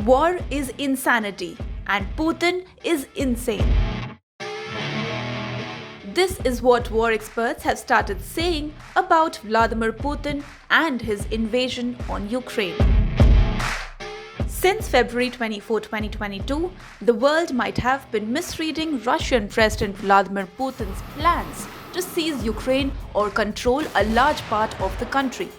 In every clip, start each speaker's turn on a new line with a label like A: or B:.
A: War is insanity and Putin is insane. This is what war experts have started saying about Vladimir Putin and his invasion on Ukraine. Since February 24, 2022, the world might have been misreading Russian President Vladimir Putin's plans to seize Ukraine or control a large part of the country.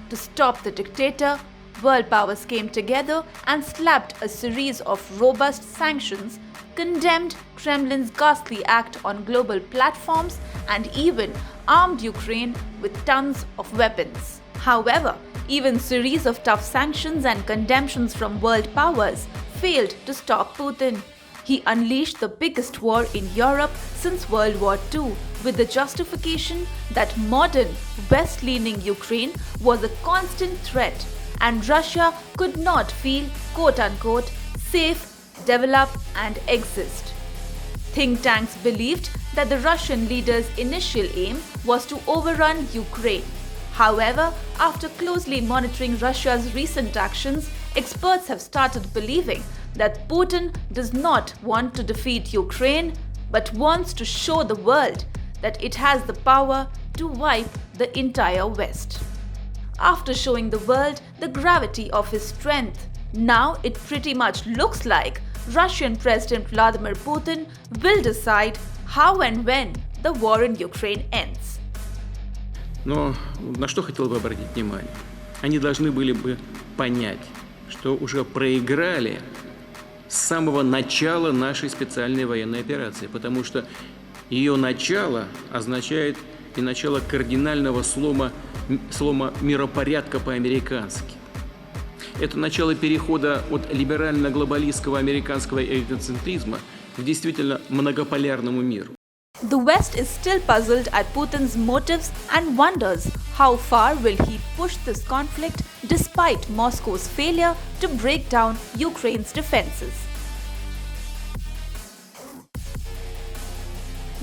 A: To stop the dictator, world powers came together and slapped a series of robust sanctions, condemned Kremlin's ghastly act on global platforms, and even armed Ukraine with tons of weapons. However, even series of tough sanctions and condemnations from world powers failed to stop Putin. He unleashed the biggest war in Europe since World War II with the justification that modern, West-leaning Ukraine was a constant threat and Russia could not feel quote-unquote safe, develop and exist. Thinktanks believed that the Russian leader's initial aim was to overrun Ukraine. However, after closely monitoring Russia's recent actions, experts have started believing that Putin does not want to defeat Ukraine, but wants to show the world that it has the power to wipe the entire West. After showing the world the gravity of his strength, now it pretty much looks like Russian President Vladimir Putin will decide how and when the war in Ukraine ends.
B: Но на что хотел бы обратить внимание? Они должны были бы понять, что уже проиграли с самого начала нашей специальной военной операции, потому что ее начало означает и начало кардинального слома миропорядка по-американски. Это начало перехода от либерально-глобалистского американского эгоцентризма к действительно многополярному миру.
A: The West is still puzzled at Putin's motives and wonders how far will he push this conflict despite Moscow's failure to break down Ukraine's defenses.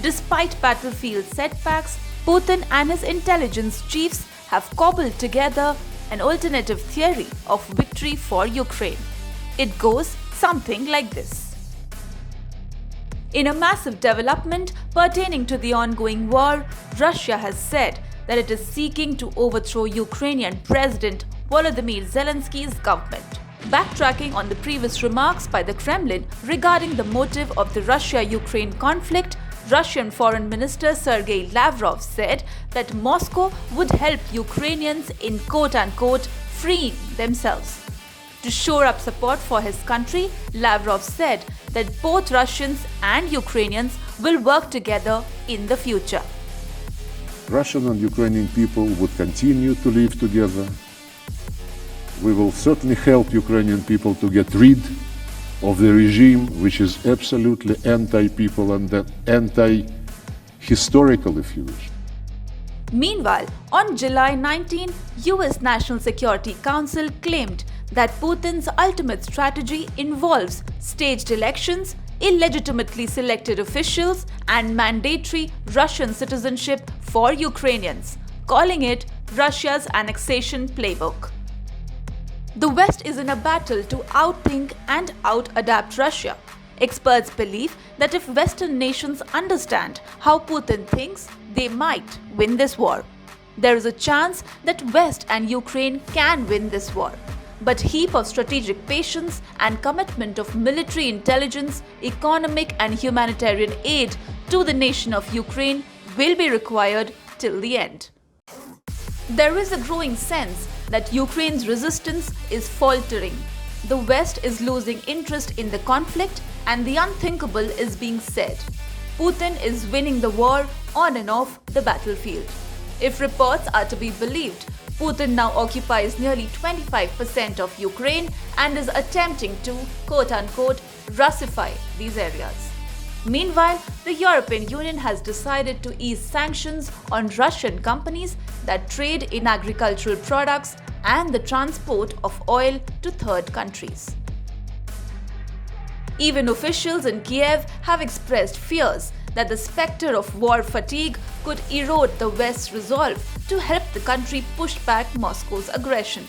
A: Despite battlefield setbacks, Putin and his intelligence chiefs have cobbled together an alternative theory of victory for Ukraine. It goes something like this. In a massive development pertaining to the ongoing war, Russia has said that it is seeking to overthrow Ukrainian President Volodymyr Zelenskyy's government. Backtracking on the previous remarks by the Kremlin regarding the motive of the Russia-Ukraine conflict, Russian Foreign Minister Sergei Lavrov said that Moscow would help Ukrainians in quote-unquote freeing themselves. To shore up support for his country, Lavrov said that both Russians and Ukrainians will work together in the future.
C: Russian and Ukrainian people would continue to live together. We will certainly help Ukrainian people to get rid of the regime which is absolutely anti-people and anti-historical, if you wish.
A: Meanwhile, on July 19, US National Security Council claimed that Putin's ultimate strategy involves staged elections, illegitimately selected officials, and mandatory Russian citizenship for Ukrainians, calling it Russia's annexation playbook. The West is in a battle to outthink and outadapt Russia. Experts believe that if Western nations understand how Putin thinks, they might win this war. There is a chance that West and Ukraine can win this war. But heap of strategic patience and commitment of military intelligence, economic and humanitarian aid to the nation of Ukraine will be required till the end. There is a growing sense that Ukraine's resistance is faltering. The West is losing interest in the conflict and the unthinkable is being said. Putin is winning the war on and off the battlefield. If reports are to be believed, Putin now occupies nearly 25% of Ukraine and is attempting to, quote-unquote, Russify these areas. Meanwhile, the European Union has decided to ease sanctions on Russian companies that trade in agricultural products and the transport of oil to third countries. Even officials in Kiev have expressed fears that the specter of war fatigue could erode the West's resolve to help the country push back Moscow's aggression.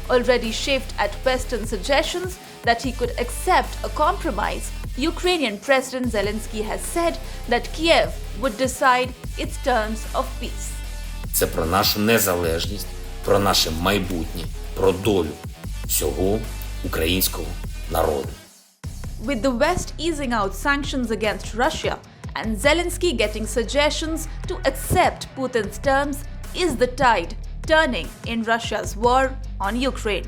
A: Already chafed at Western suggestions that he could accept a compromise, Ukrainian President Zelenskyy has said that Kiev would decide its terms of peace.
D: Це про нашу незалежність, про наше майбутнє, про долю всього українського народу.
A: With the West easing out sanctions against Russia and Zelenskyy getting suggestions to accept Putin's terms, is the tide turning in Russia's war on Ukraine.